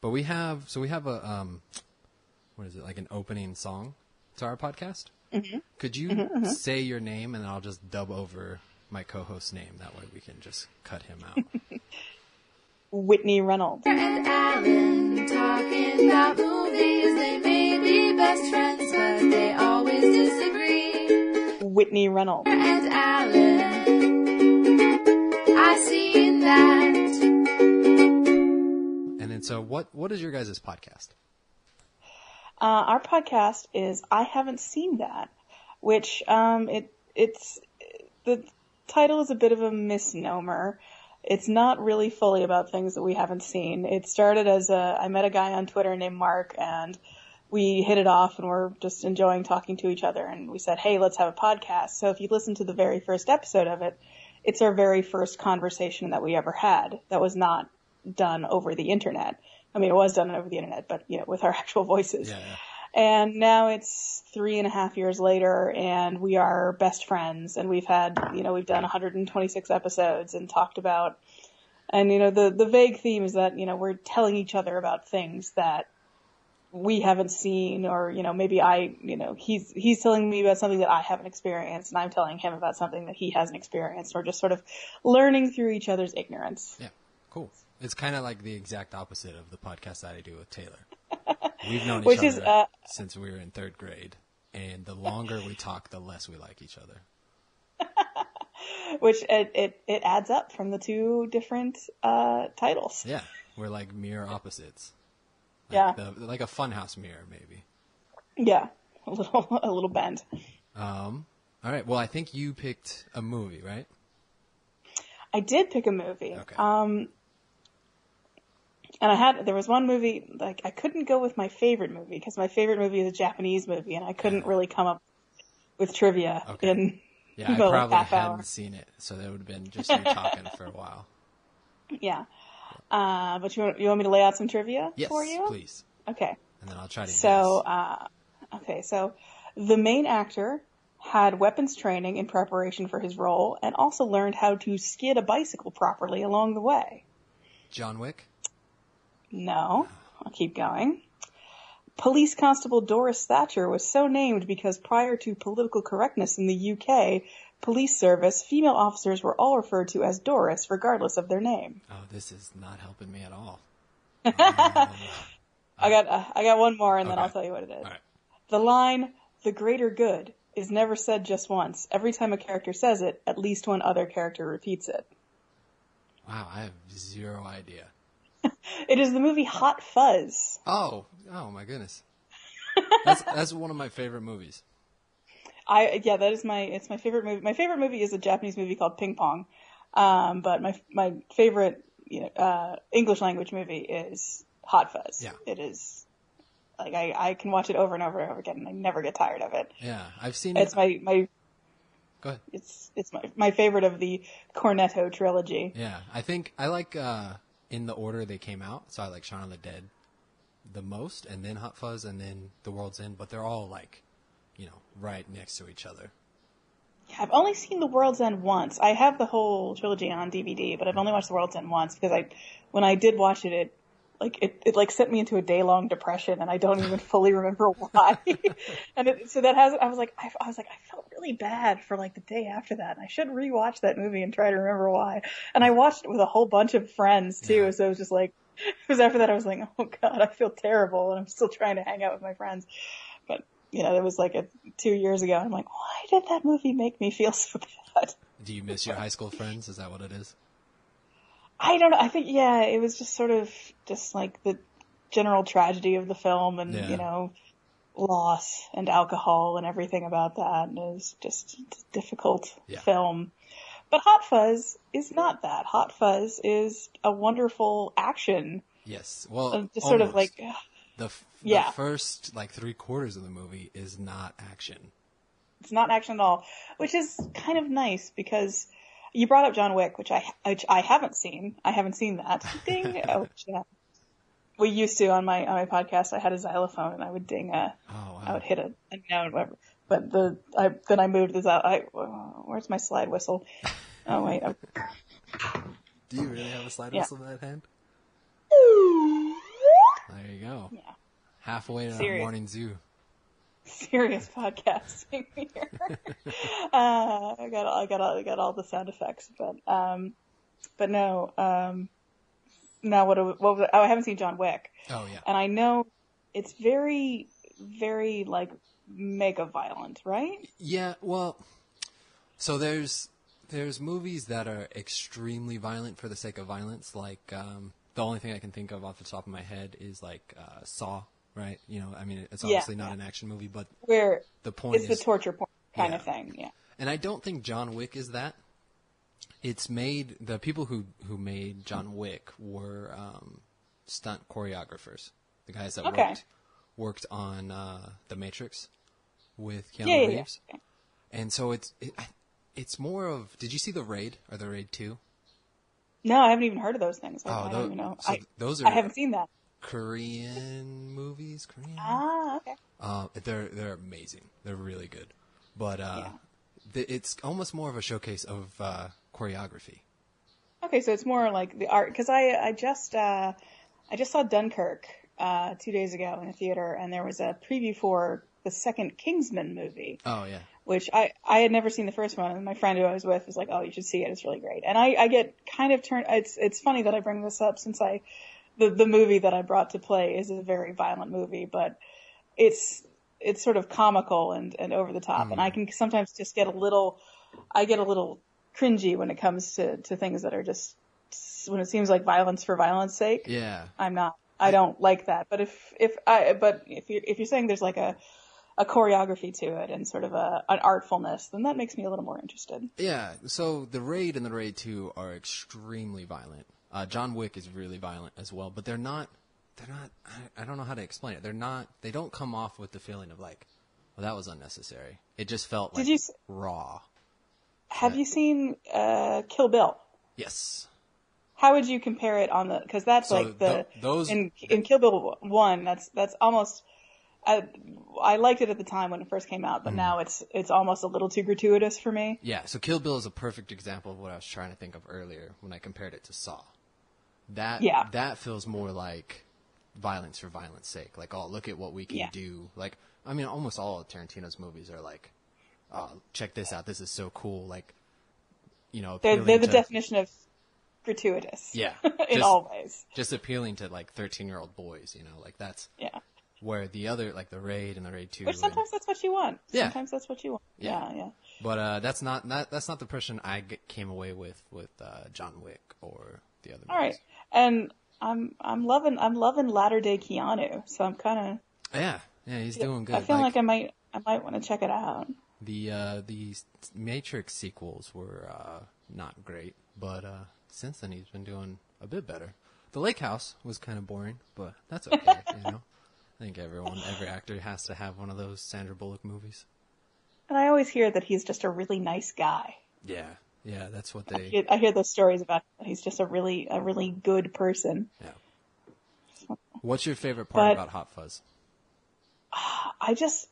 But we have a, what is it, like an opening song to our podcast? Mm-hmm. Could you say your name and I'll just dub over my co-host's name? That way we can just cut him out. Whitney Reynolds. And Alan talking about movies. They may be best friends, but they always disagree. Whitney Reynolds. And Alan, I seen that. And then, so what is your guys' podcast? Our podcast is I Haven't Seen That, which it's the title is a bit of a misnomer. It's not really fully about things that we haven't seen. It started as I met a guy on Twitter named Mark, and we hit it off, and we're just enjoying talking to each other. And we said, hey, let's have a podcast. So if you listen to the very first episode of it, it's our very first conversation that we ever had that was not done over the internet. I mean, it was done over the internet, but, with our actual voices. Yeah. And now it's 3.5 years later, and we are best friends, and we've had, we've done 126 episodes and talked about, and, the vague theme is that, we're telling each other about things that we haven't seen, or, maybe he's telling me about something that I haven't experienced, and I'm telling him about something that he hasn't experienced, or just sort of learning through each other's ignorance. Yeah, cool. It's kind of like the exact opposite of the podcast that I do with Taylor. We've known each other since we were in 3rd grade, and the longer we talk, the less we like each other. Which it adds up from the two different titles. Yeah, we're like mirror opposites. Like a funhouse mirror, maybe. Yeah, a little bend. All right. Well, I think you picked a movie, right? I did pick a movie. Okay. And there was one movie, like, I couldn't go with my favorite movie, because my favorite movie is a Japanese movie, and I couldn't really come up with trivia in I probably hadn't seen it, so that would have been just you talking for a while. Yeah. But you want me to lay out some trivia for you? Yes, please. Okay. And then I'll try to guess. So the main actor had weapons training in preparation for his role, and also learned how to skid a bicycle properly along the way. John Wick? No, I'll keep going. Police Constable Doris Thatcher was so named because prior to political correctness in the UK police service, female officers were all referred to as Doris, regardless of their name. Oh, this is not helping me at all. I got one more, and then I'll tell you what it is. All right. The line, "the greater good," is never said just once. Every time a character says it, at least one other character repeats it. Wow, I have zero idea. It is the movie Hot Fuzz. Oh my goodness. That's one of my favorite movies. It's my favorite movie. My favorite movie is a Japanese movie called Ping Pong. But my favorite, English language movie is Hot Fuzz. Yeah. It is, like, I can watch it over and over and over again, and I never get tired of it. Yeah, I've seen it. It's my Go ahead. It's my favorite of the Cornetto trilogy. Yeah, I think I like, in the order they came out, so I like Shaun of the Dead the most, and then Hot Fuzz, and then The World's End, but they're all like, right next to each other. Yeah, I've only seen The World's End once. I have the whole trilogy on DVD, but I've only watched The World's End once, because when I did watch it, it sent me into a day-long depression, and I don't even fully remember why. And I was like, I felt really bad for like the day after that, and I should rewatch that movie and try to remember why. And I watched it with a whole bunch of friends too, so it was just like, it was after that I was like, oh God, I feel terrible, and I'm still trying to hang out with my friends. But it was like 2 years ago, and I'm like, why did that movie make me feel so bad? Do you miss your high school friends? Is that what it is? I don't know. I think, it was just sort of just like the general tragedy of the film, and, loss and alcohol and everything about that. And it was just a difficult film. But Hot Fuzz is not that. Hot Fuzz is a wonderful action. Yes. Well, just sort of like the first like 3/4 of the movie is not action. It's not action at all, which is kind of nice because you brought up John Wick, which I haven't seen. I haven't seen that. Ding. We used to on my podcast. I had a xylophone and I would ding I would hit a note, whatever. But then I moved this out. Where's my slide whistle? Oh wait. Do you really have a slide whistle in that hand? halfway to our morning zoo. Serious podcasting here. I got all the sound effects, but no. Now what was it? Oh, I haven't seen John Wick. Oh yeah. And I know it's very, very like mega violent, right? Yeah. Well, so there's movies that are extremely violent for the sake of violence. Like the only thing I can think of off the top of my head is like Saw. Right, I mean, it's obviously not an action movie, but where the point is the torture porn kind of thing. Yeah, and I don't think John Wick is that. It's made the people who made John Wick were stunt choreographers, the guys that worked on The Matrix with Keanu Reeves, and so it's more of. Did you see The Raid or The Raid 2? No, I haven't even heard of those things. I don't even know. So those are. I haven't seen that. Korean movies. Okay. They're amazing. They're really good, but it's almost more of a showcase of choreography. Okay, so it's more like the art because I just saw Dunkirk 2 days ago in the theater, and there was a preview for the second Kingsman movie. Oh yeah. Which I had never seen the first one, and my friend who I was with was like, "Oh, you should see it. It's really great." And I get kind of turned. It's funny that I bring this up since the movie that I brought to play is a very violent movie, but it's sort of comical and over the top. And I can sometimes just get a little cringy when it comes to things that are just, when it seems like violence for violence sake. Yeah. I don't like that. But if you're saying there's like a choreography to it and sort of an artfulness, then that makes me a little more interested. Yeah. So The Raid and The Raid 2 are extremely violent. John Wick is really violent as well, but they're not, I don't know how to explain it. They don't come off with the feeling of like, well, that was unnecessary. It just felt like raw. Have you seen Kill Bill? Yes. How would you compare it because that's so like those in Kill Bill 1, that's almost, I liked it at the time when it first came out, but now it's almost a little too gratuitous for me. Yeah, so Kill Bill is a perfect example of what I was trying to think of earlier when I compared it to Saw. That feels more like violence for violence sake. Like, oh, look at what we can do. Like, I mean, almost all of Tarantino's movies are like, oh, check this out. This is so cool. Like, they're the definition of gratuitous. Yeah. In all ways. Just appealing to like 13-year-old boys, like that's. Yeah. Where the other, like the Raid and the Raid 2. Which sometimes that's what you want. Yeah. Sometimes that's what you want. Yeah. But that's not the impression I came away with John Wick or the other movies. All right. And I'm loving latter day Keanu, so I'm kind of. Yeah, he's doing good. I feel like I might want to check it out. The Matrix sequels were not great, but since then he's been doing a bit better. The Lake House was kind of boring, but that's okay, I think every actor has to have one of those Sandra Bullock movies. And I always hear that he's just a really nice guy. Yeah, that's what I hear those stories about him. He's just a really good person. Yeah. What's your favorite part about HotFuzz? I just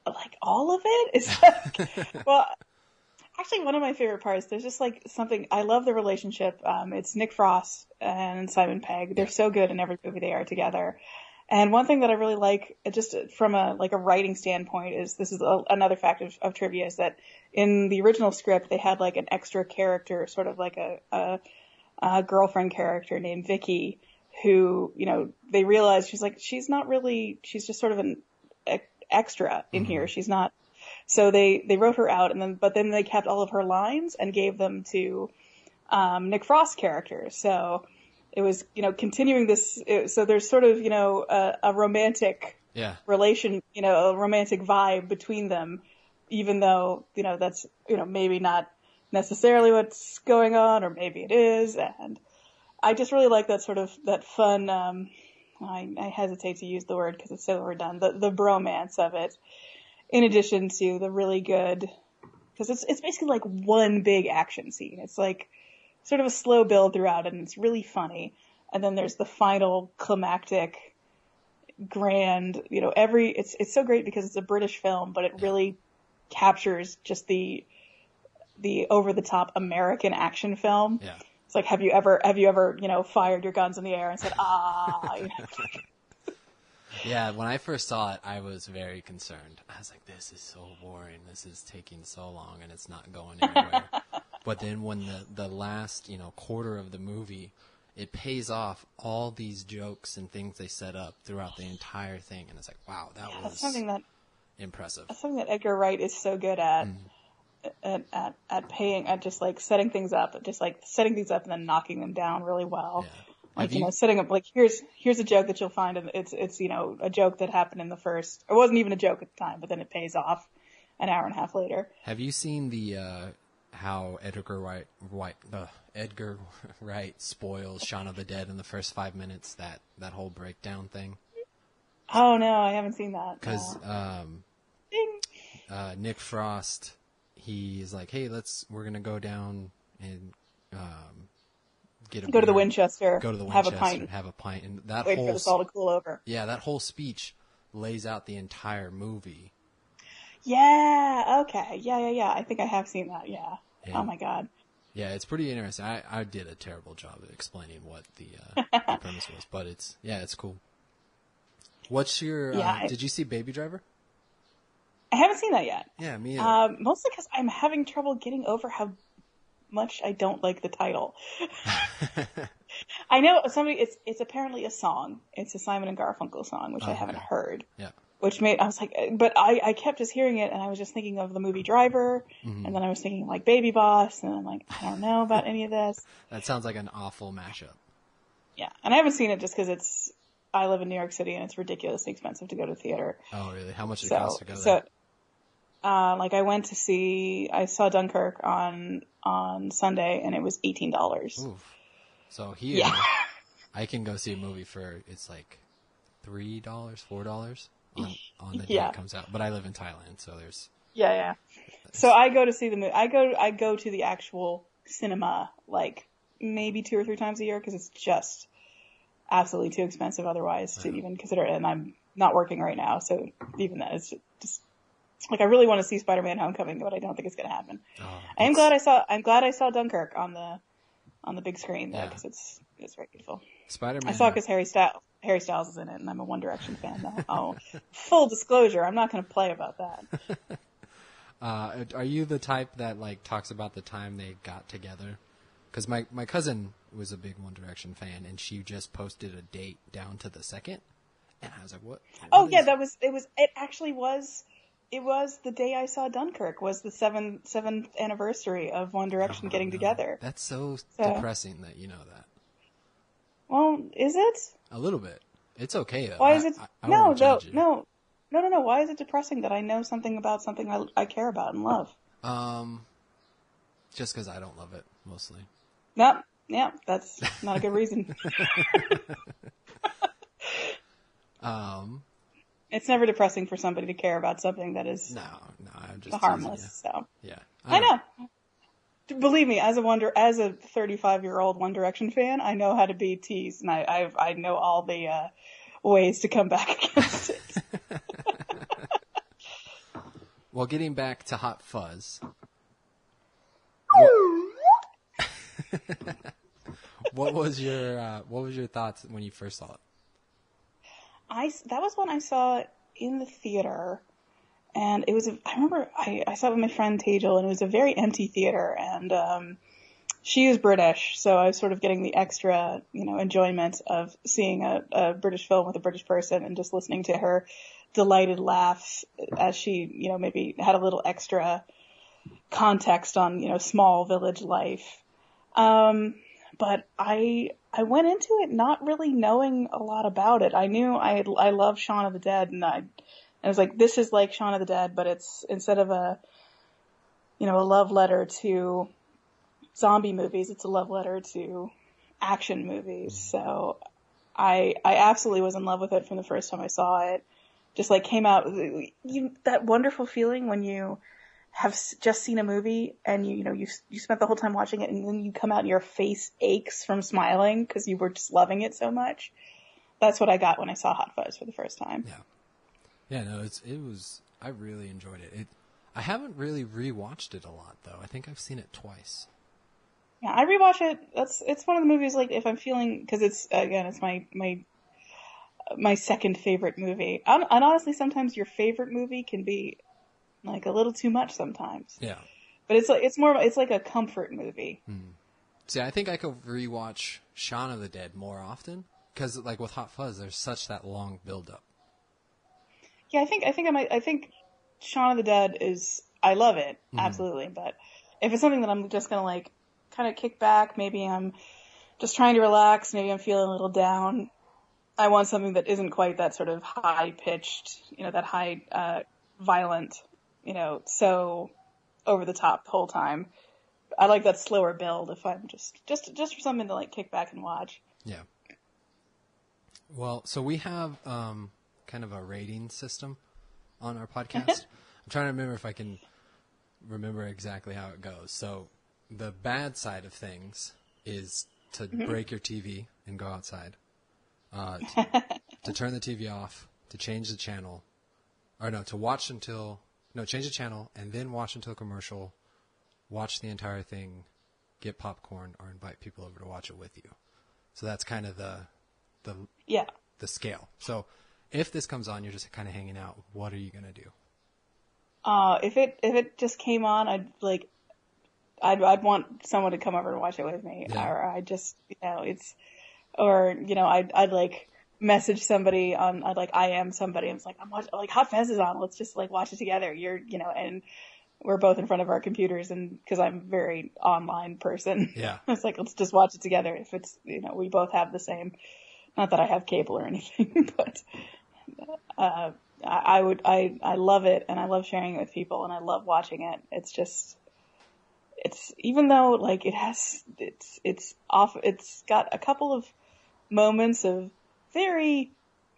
like all of it. It's like, well, actually, one of my favorite parts. There's just like something. I love the relationship. It's Nick Frost and Simon Pegg. They're so good in every movie they are together. And one thing that I really like, just from a writing standpoint, is this is another fact of trivia, is that in the original script they had like an extra character, sort of like a girlfriend character named Vicky, who they realized she's not really, she's just sort of an extra in here. She's not. So they wrote her out, but then they kept all of her lines and gave them to Nick Frost's character. So it was, continuing this. So there's sort of, a romantic relation, a romantic vibe between them, even though, that's, maybe not necessarily what's going on, or maybe it is. And I just really like that sort of, that fun, I hesitate to use the word because it's so overdone, the bromance of it, in addition to the really good, because it's basically like one big action scene. It's like sort of a slow build throughout, and it's really funny. And then there's the final climactic grand, it's so great because it's a British film, but it really captures just the over the top American action film. Yeah. It's like, have you ever, fired your guns in the air and said, ah, Yeah, when I first saw it, I was very concerned. I was like, this is so boring. This is taking so long, and it's not going anywhere. But then when the last, quarter of the movie, it pays off all these jokes and things they set up throughout the entire thing. And it's like, wow, that was that's something that impressive. That's something that Edgar Wright is so good at. At paying, at just like setting things up, and then knocking them down really well. Yeah. Like, setting up, like, here's a joke that you'll find, and it's a joke that happened in the first, it wasn't even a joke at the time, but then it pays off an hour and a half later. Have you seen how Edgar Wright spoils Shaun of the Dead in the first 5 minutes, that whole breakdown thing? Oh, no, I haven't seen that. Because Nick Frost, he's like, hey, we're going to go down and go to the Winchester, have a pint, and that wait for this all to cool over. Yeah, that whole speech lays out the entire movie. Yeah, okay, yeah. I think I have seen that. Yeah. Oh my god. Yeah, it's pretty interesting. I did a terrible job of explaining what the premise was, but it's cool. What's your? Did you see Baby Driver? I haven't seen that yet. Yeah, me either. Mostly because I'm having trouble getting over how much I don't like the title. I know it's apparently a song. It's a Simon and Garfunkel song, which I haven't heard. Yeah. I was like, but I kept just hearing it, and I was just thinking of the movie Driver, and then I was thinking like Baby Boss, and I'm like, I don't know about any of this. That sounds like an awful mashup. Yeah, and I haven't seen it just because I live in New York City, and it's ridiculously expensive to go to the theater. Oh, really? How much did it cost to go there? I saw Dunkirk on Sunday, and it was $18. Oof. So here, I can go see a movie for, it's like $3, $4 on the day it comes out. But I live in Thailand, so there's... Yeah. So I go to see the movie. I go to the actual cinema, like, maybe 2 or 3 times a year, because it's just absolutely too expensive otherwise to even consider it. And I'm not working right now, so even that is just... Like, I really want to see Spider-Man: Homecoming, but I don't think it's going to happen. I'm glad I saw Dunkirk on the big screen though, because it's very beautiful. Spider-Man. I saw it because Harry Styles is in it, and I'm a One Direction fan now. Oh, full disclosure, I'm not going to play about that. Are you the type that like talks about the time they got together? Because my cousin was a big One Direction fan, and she just posted a date down to the second, and I was like, "What?" It was the day I saw Dunkirk, was the 7th anniversary of One Direction getting together. That's so depressing that you know that. Well, is it? A little bit. It's okay though. Why is it? No. Why is it depressing that I know something about something I care about and love? Just because I don't love it, mostly. Nope. Yeah, that's not a good reason. It's never depressing for somebody to care about something that is I'm just harmless. Teasing, So yeah, I know. Believe me, as a 35-year-old One Direction fan, I know how to be teased, and I know all the ways to come back against it. Well, getting back to HotFuzz. What was your thoughts when you first saw it? That was when I saw it in the theater, and I remember I saw it with my friend Tejal, and it was a very empty theater, and she is British, so I was sort of getting the extra, enjoyment of seeing a British film with a British person and just listening to her delighted laughs as she, maybe had a little extra context on, small village life. But I went into it not really knowing a lot about it. I knew I love Shaun of the Dead, and I was like, this is like Shaun of the Dead, but it's instead of a love letter to zombie movies, it's a love letter to action movies. So I absolutely was in love with it from the first time I saw it. Just like came out, that wonderful feeling when you have just seen a movie and you spent the whole time watching it, and then you come out and your face aches from smiling because you were just loving it so much. That's what I got when I saw HotFuzz for the first time. Yeah, no, I really enjoyed it. I haven't really rewatched it a lot though. I think I've seen it twice. Yeah, I rewatch it. It's one of the movies, like, if I'm feeling, because it's my my second favorite movie. And honestly, sometimes your favorite movie can be like a little too much sometimes. Yeah. But it's like a comfort movie. See, I think I could rewatch Shaun of the Dead more often because, like with HotFuzz, there's such that long build-up. Yeah, I think Shaun of the Dead is, I love it, absolutely. But if it's something that I'm just gonna like kind of kick back, maybe I'm just trying to relax, maybe I'm feeling a little down, I want something that isn't quite that sort of high-pitched, that high, violent, so over the top the whole time. I like that slower build if I'm just for something to like kick back and watch. Yeah. Well, so we have kind of a rating system on our podcast. I'm trying to remember if I can remember exactly how it goes. So the bad side of things is to break your TV and go outside, to turn the TV off, to change the channel, or no, change the channel and then watch until commercial, watch the entire thing, get popcorn, or invite people over to watch it with you. So that's kind of the scale. So if this comes on, you're just kind of hanging out, what are you going to do? If it just came on, I'd want someone to come over and watch it with me. Yeah. Or I'd just, I'd like message somebody on, I am somebody. And it's like, I'm watching, like HotFuzz is on. Let's just like watch it together. And we're both in front of our computers, and cause I'm a very online person. Yeah. It's like, let's just watch it together. If it's, we both have the same, not that I have cable or anything, but, I love it, and I love sharing it with people, and I love watching it. It's even though like it's got a couple of moments of very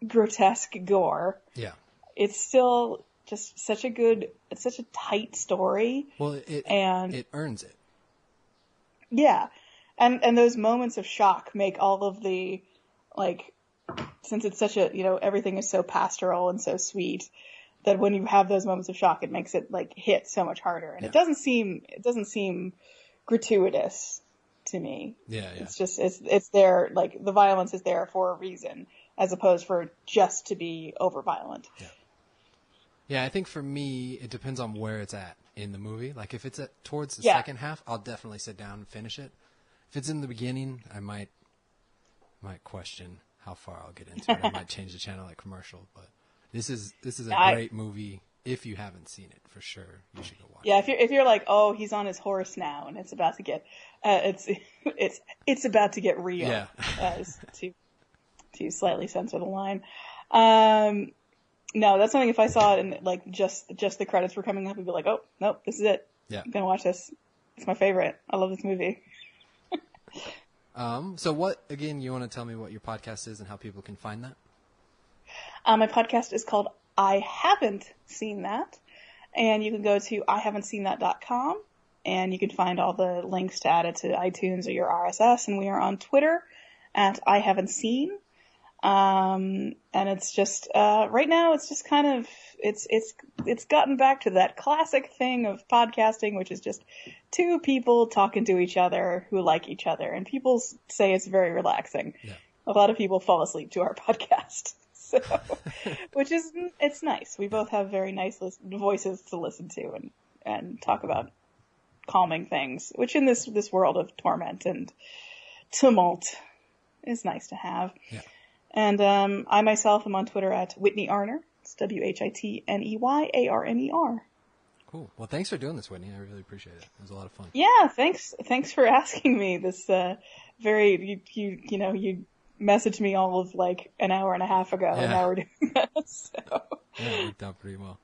grotesque gore. Yeah. It's still just it's such a tight story. Well, it earns it. Yeah. And those moments of shock make all of the, like, since it's such a, everything is so pastoral and so sweet, that when you have those moments of shock, it makes it like hit so much harder. And it doesn't seem gratuitous to me. Yeah. It's just, it's there, like the violence is there for a reason, as opposed for just to be over violent. Yeah. Yeah, I think for me, it depends on where it's at in the movie. Like if it's towards the second half, I'll definitely sit down and finish it. If it's in the beginning, I might question how far I'll get into it. I might change the channel like commercial, but this is a great movie. If you haven't seen it, for sure, you should go watch it. Yeah, if you're like, oh, he's on his horse now, and it's about to get, it's about to get real. Yeah. To slightly censor the line. No, that's something if I saw it and like just the credits were coming up, I'd be like, oh, nope, this is it. Yeah. I'm gonna watch this. It's my favorite. I love this movie. So what, again, you want to tell me what your podcast is and how people can find that? My podcast is called I Haven't Seen That, and you can go to ihaven'tseen.that.com, and you can find all the links to add it to iTunes or your RSS, and we are on Twitter at ihaven'tseen. And it's just, right now it's just kind of, it's gotten back to that classic thing of podcasting, which is just two people talking to each other who like each other. And people say it's very relaxing. Yeah. A lot of people fall asleep to our podcast. So, it's nice. We both have very nice voices to listen to and talk about calming things, which in this world of torment and tumult is nice to have. Yeah. And I myself am on Twitter at Whitney Arner. It's WhitneyArner. Cool. Well, thanks for doing this, Whitney. I really appreciate it. It was a lot of fun. Yeah, thanks for asking me. This you messaged me all of like an hour and a half ago, and now we're doing this. So. Yeah, it worked out pretty well.